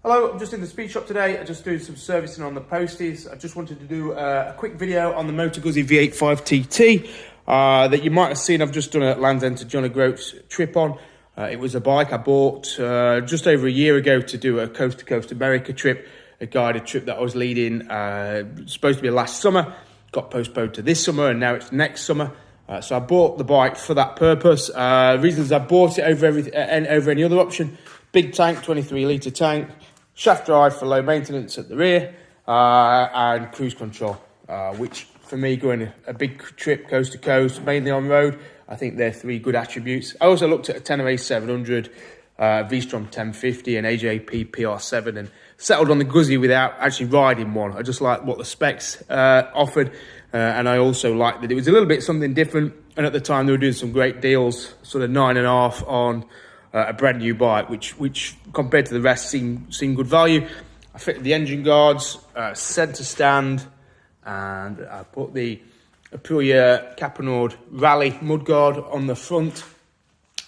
Hello, I'm just in the speed shop today. I'm just doing some servicing on the posties. I just wanted to do a quick video on the Moto Guzzi V85TT that you might have seen. I've just done a Land's End to John O'Groats trip on. It was a bike I bought just over a year ago to do a coast-to-coast America trip, a guided trip that I was leading. Supposed to be last summer, got postponed to this summer, and now it's next summer. So I bought the bike for that purpose. Reasons I bought it over any other option: big tank, 23-litre tank, shaft drive for low maintenance at the rear, and cruise control, which for me, going a big trip coast to coast, mainly on road, I think they're three good attributes. I also looked at a Tenere 700, V-Strom 1050 and AJP PR7 and settled on the Guzzi without actually riding one. I just liked what the specs offered, and I also liked that it was a little bit something different, and at the time they were doing some great deals, sort of 9.5 on a brand new bike, which compared to the rest seemed good value. I fitted the engine guards, centre stand, and I put the Aprilia Capenord Rally mudguard on the front.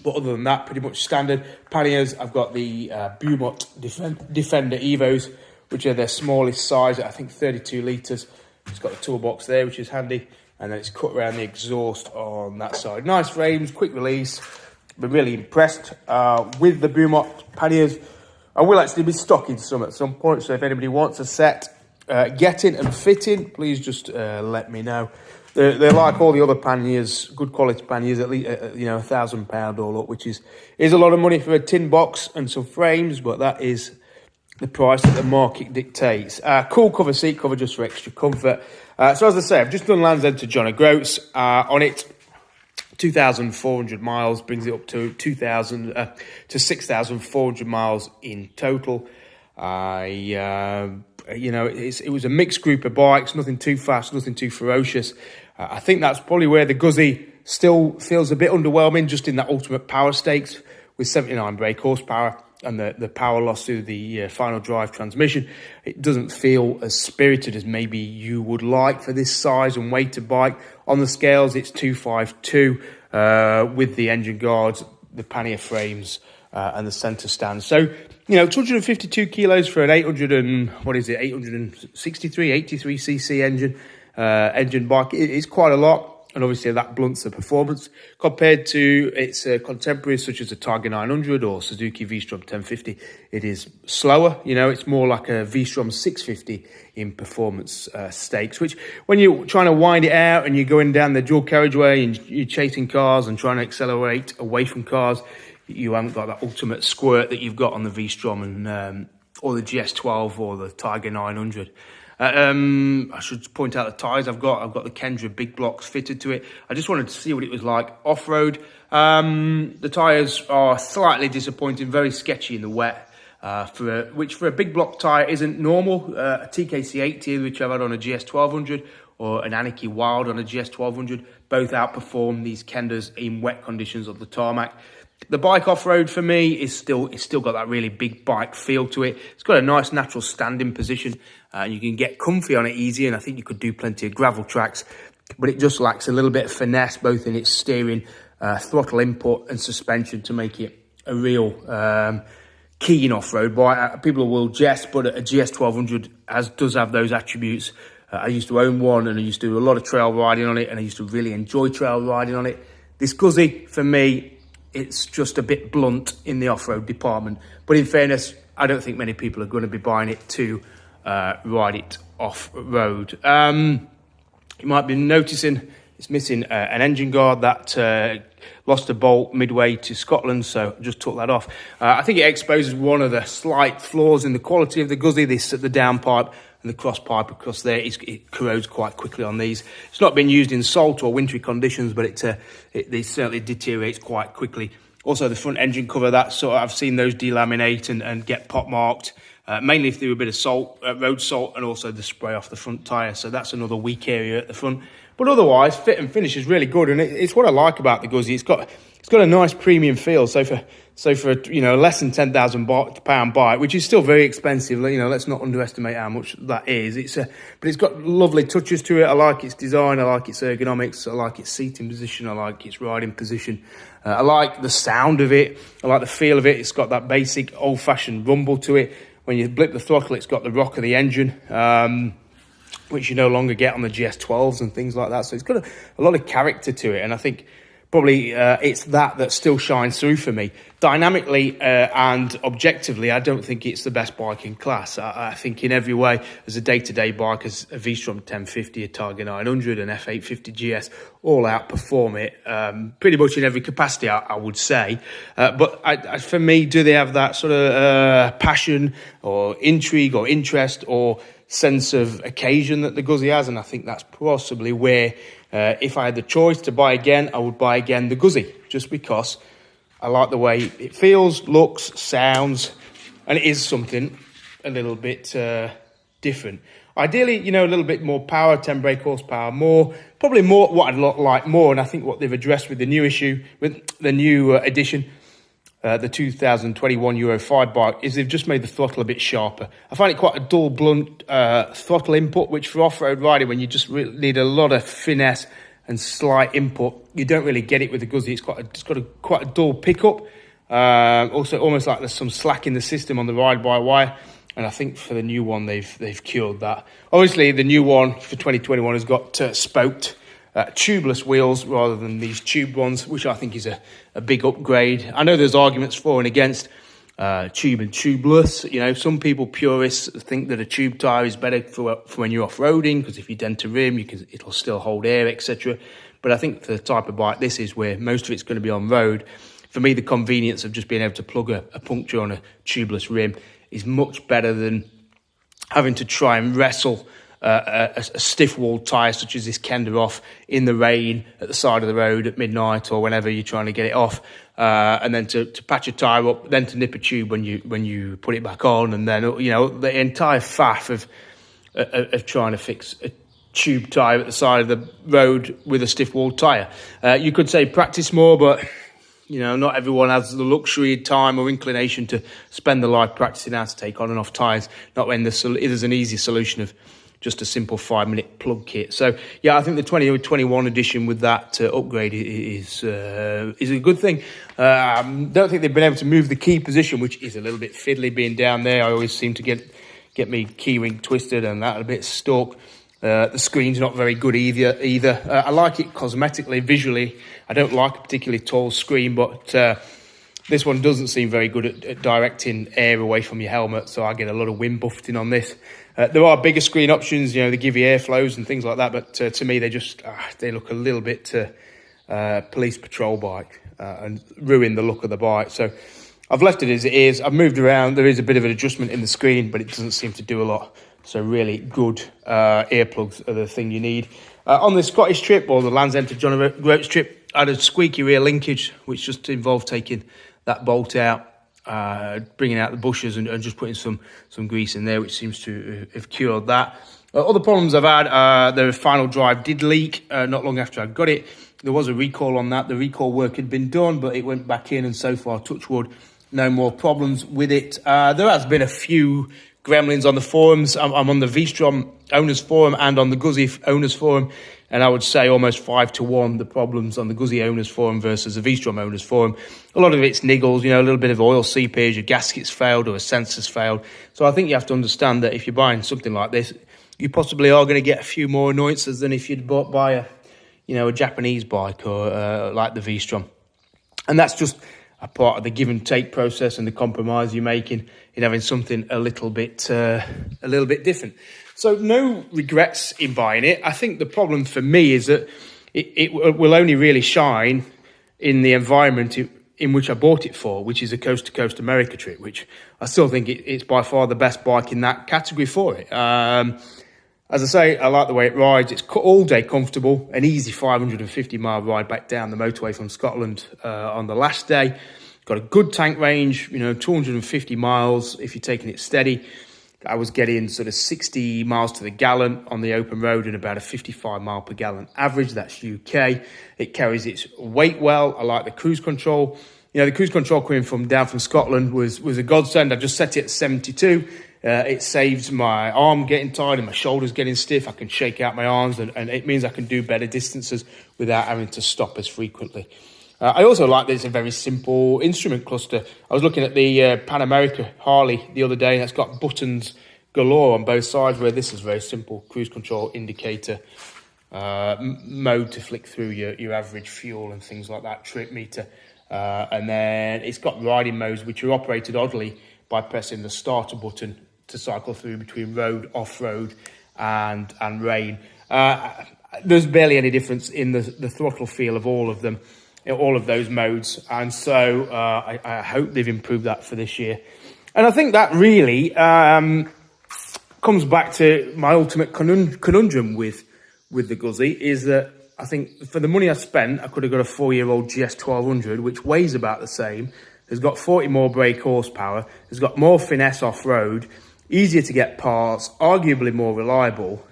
But other than that, pretty much standard. Panniers, I've got the Beaumont Defender Evos, which are their smallest size, I think 32 litres. It's got a toolbox there, which is handy. And then it's cut around the exhaust on that side. Nice frames, quick release. Been really impressed with the Beaumont panniers. I will actually be stocking some at some point, so if anybody wants a set getting and fitting, please just let me know. They're like all the other panniers, good quality panniers, at least £1,000 all up, which is a lot of money for a tin box and some frames, but that is the price that the market dictates. Cool cover, seat cover, just for extra comfort. So as I say, I've just done Land's End to John O'Groats on it. 2,400 miles brings it up to 6,400 miles in total. It was a mixed group of bikes, nothing too fast, nothing too ferocious. I think that's probably where the Guzzi still feels a bit underwhelming, just in that ultimate power stakes with 79 brake horsepower and the power loss through the final drive transmission. It doesn't feel as spirited as maybe you would like for this size and weight of bike. On the scales, it's 252 with the engine guards, the pannier frames, and the centre stand. So, 252 kilos for an 83cc engine bike. It's quite a lot. And obviously that blunts the performance compared to its contemporaries such as the Tiger 900 or Suzuki V-Strom 1050. It is slower, it's more like a V-Strom 650 in performance stakes, which when you're trying to wind it out and you're going down the dual carriageway and you're chasing cars and trying to accelerate away from cars, you haven't got that ultimate squirt that you've got on the V-Strom and or the GS12 or the Tiger 900. I should point out the tyres I've got the Kendra big blocks fitted to it. I just wanted to see what it was like off-road. The tyres are slightly disappointing, very sketchy in the wet, which for a big block tyre isn't normal. A TKC 80, which I've had on a GS1200, or an Anarchy Wild on a GS1200, both outperform these Kendras in wet conditions of the tarmac. The bike off-road for me it's still got that really big bike feel to it. It's got a nice natural standing position. You can get comfy on it easy, and I think you could do plenty of gravel tracks, but it just lacks a little bit of finesse, both in its steering, throttle input and suspension, to make it a real keen off-road bike. People will jest, but a GS1200 does have those attributes. I used to own one, and I used to do a lot of trail riding on it, and I used to really enjoy trail riding on it. This Guzzi, for me, it's just a bit blunt in the off-road department. But in fairness, I don't think many people are going to be buying it to ride it off-road. You might be noticing it's missing an engine guard that lost a bolt midway to Scotland, so just took that off. I think it exposes one of the slight flaws in the quality of the Guzzi, the downpipe and the cross pipe across there. It corrodes quite quickly on these. It's not been used in salt or wintry conditions, but it certainly deteriorates quite quickly. Also, the front engine cover, I've seen those delaminate and get pot marked, mainly through a bit of salt, road salt, and also the spray off the front tyre. So that's another weak area at the front. But otherwise, fit and finish is really good, and it's what I like about the Guzzi. It's got a nice premium feel. So for less than £10,000 bike, which is still very expensive. Let's not underestimate how much that is. But it's got lovely touches to it. I like its design. I like its ergonomics. I like its seating position. I like its riding position. I like the sound of it. I like the feel of it. It's got that basic old-fashioned rumble to it. when you blip the throttle, it's got the rock of the engine, which you no longer get on the GS12s and things like that. So it's got a lot of character to it, and I think probably it's that still shines through for me. Dynamically and objectively, I don't think it's the best bike in class. I think in every way, as a day-to-day bike, as a V-Strom 1050, a Tiger 900, an F850 GS, all outperform it pretty much in every capacity, I would say. But for me, do they have that sort of passion or intrigue or interest or sense of occasion that the Guzzi has? And I think that's possibly where, if I had the choice to buy again, I would buy again the Guzzi, just because I like the way it feels, looks, sounds, and it is something a little bit different. Ideally, a little bit more power, 10 brake horsepower, probably more what I'd like more, and I think what they've addressed with the new edition, the 2021 Euro 5 bike, is they've just made the throttle a bit sharper. I find it quite a dull, blunt throttle input, which for off-road riding, when you just really need a lot of finesse and slight input, you don't really get it with the Guzzi. It's got quite a dull pickup. Also, almost like there's some slack in the system on the ride-by-wire. And I think for the new one, they've cured that. Obviously, the new one for 2021 has got spoked tubeless wheels rather than these tube ones, which I think is a big upgrade. I know there's arguments for and against tube and tubeless. Some people, purists, think that a tube tyre is better for when you're off-roading, because if you dent a rim, it'll still hold air, etc. But I think for the type of bike this is, where most of it's going to be on road, for me, the convenience of just being able to plug a puncture on a tubeless rim is much better than having to try and wrestle a stiff-walled tyre such as this Kenda off in the rain at the side of the road at midnight or whenever you're trying to get it off, and then to patch a tyre up, then to nip a tube when you put it back on, and then the entire faff of trying to fix a tube tyre at the side of the road with a stiff-walled tyre. You could say practice more, but not everyone has the luxury, time or inclination to spend their life practicing how to take on and off tyres, not when there's an easy solution of just a simple 5-minute plug kit. So, yeah, I think the 2021 edition with that upgrade is a good thing. Don't think they've been able to move the key position, which is a little bit fiddly being down there. I always seem to get me key ring twisted and that a bit stuck. The screen's not very good either. I like it cosmetically, visually. I don't like a particularly tall screen, but this one doesn't seem very good at directing air away from your helmet, so I get a lot of wind buffeting on this. There are bigger screen options, they give you airflows and things like that, but to me, they look a little bit police patrol bike and ruin the look of the bike. So I've left it as it is. I've moved around. There is a bit of an adjustment in the screen, but it doesn't seem to do a lot. So really good earplugs are the thing you need. On the Scottish trip, or the Land's End to John O'Groats trip, I had a squeaky rear linkage, which just involved taking that bolt out, bringing out the bushes and just putting some grease in there, which seems to have cured that. Other problems I've had, the final drive did leak not long after I got it. There was a recall on that. The recall work had been done, but it went back in, and so far, touch wood, no more problems with it. There has been a few gremlins on the forums. I'm on the V-Strom owners forum and on the Guzzi owners forum, and I would say almost 5-1 the problems on the Guzzi owners forum versus the V-Strom owners forum. A lot of it's niggles, a little bit of oil seepage, a gasket's failed or a sensor's failed. So I think you have to understand that if you're buying something like this, you possibly are going to get a few more annoyances than if you'd buy a Japanese bike or like the V-Strom. And that's just a part of the give and take process and the compromise you're making in having something a little bit different. So no regrets in buying it. I think the problem for me is that it will only really shine in the environment in which I bought it for, which is a coast-to-coast America trip, which I still think it's by far the best bike in that category for it. As I say, I like the way it rides. It's all day comfortable, an easy 550-mile ride back down the motorway from Scotland on the last day. Got a good tank range, 250 miles if you're taking it steady. I was getting sort of 60 miles to the gallon on the open road and about a 55 mile per gallon average. That's UK. It carries its weight well. I like the cruise control. The cruise control coming down from Scotland was a godsend. I just set it at 72. It saves my arm getting tired and my shoulders getting stiff. I can shake out my arms and it means I can do better distances without having to stop as frequently. I also like that it's a very simple instrument cluster. I was looking at the Pan America Harley the other day, and it's got buttons galore on both sides, where this is very simple. Cruise control, indicator, mode to flick through your average fuel and things like that, trip meter. And then it's got riding modes, which are operated oddly by pressing the starter button to cycle through between road, off-road and rain. There's barely any difference in the throttle feel of all of them, all of those modes. And so I hope they've improved that for this year. And I think that really comes back to my ultimate conundrum with the Guzzi, is that I think for the money I spent, I could have got a 4-year-old GS 1200, which weighs about the same, has got 40 more brake horsepower, has got more finesse off-road, easier to get parts, arguably more reliable.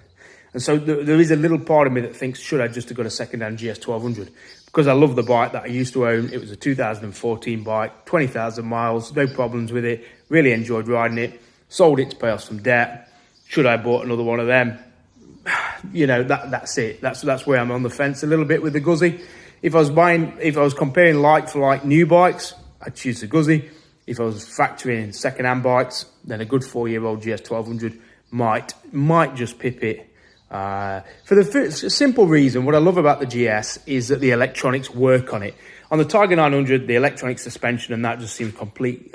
And so there is a little part of me that thinks, should I just have got a second-hand GS 1200? Because I love the bike that I used to own. It was a 2014 bike, 20,000 miles, no problems with it, really enjoyed riding it, sold it to pay off some debt. Should I have bought another one of them? You know, that's it. That's where I'm on the fence a little bit with the Guzzi. If I was comparing like for like new bikes, I'd choose the Guzzi. If I was factoring in second-hand bikes, then a good 4-year-old GS 1200 might just pip it. For the simple reason, what I love about the GS is that the electronics work on it. On the Tiger 900, the electronic suspension and that just seems complete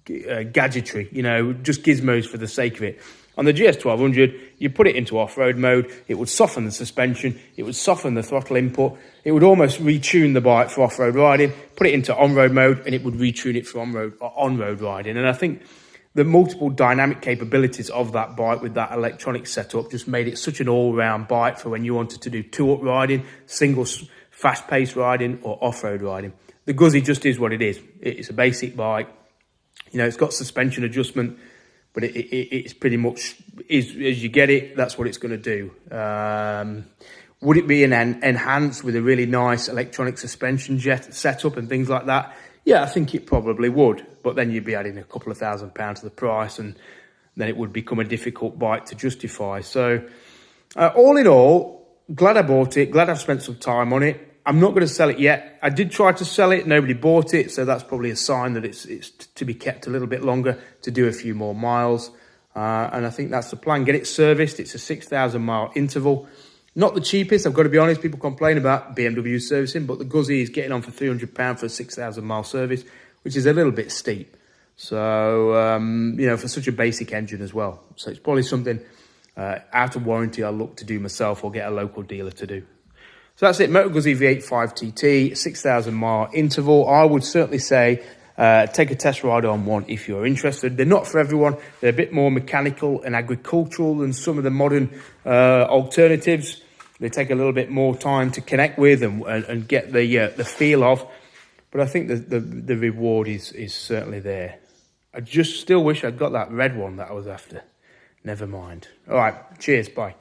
gadgetry, you know, just gizmos for the sake of it. On the GS 1200, you put it into off-road mode, it would soften the suspension, it would soften the throttle input, it would almost retune the bike for off-road riding, put it into on-road mode, and it would retune it for on-road riding. And I think the multiple dynamic capabilities of that bike with that electronic setup just made it such an all-round bike for when you wanted to do two-up riding, single fast-paced riding, or off-road riding. The Guzzi just is what it is. It's a basic bike. You know, it's got suspension adjustment, but it's pretty much, as you get it, that's what it's going to do. Would it be an enhanced with a really nice electronic suspension jet setup and things like that? Yeah, I think it probably would. But then you'd be adding a couple of £1,000 to the price, and then it would become a difficult bike to justify. So all in all, glad I bought it. Glad I've spent some time on it. I'm not going to sell it yet. I did try to sell it. Nobody bought it. So that's probably a sign that it's to be kept a little bit longer, to do a few more miles. And I think that's the plan. Get it serviced. It's a 6,000 mile interval. Not the cheapest, I've got to be honest. People complain about BMW servicing, but the Guzzi is getting on for £300 for a 6,000 mile service, which is a little bit steep. So, you know, for such a basic engine as well. So it's probably something out of warranty I'll look to do myself or get a local dealer to do. So that's it, Moto Guzzi V85TT, 6,000 mile interval. I would certainly say take a test ride on one if you're interested. They're not for everyone. They're a bit more mechanical and agricultural than some of the modern alternatives. They take a little bit more time to connect with and get the feel of. But I think the reward is certainly there. I just still wish I'd got that red one that I was after. Never mind. All right, cheers, bye.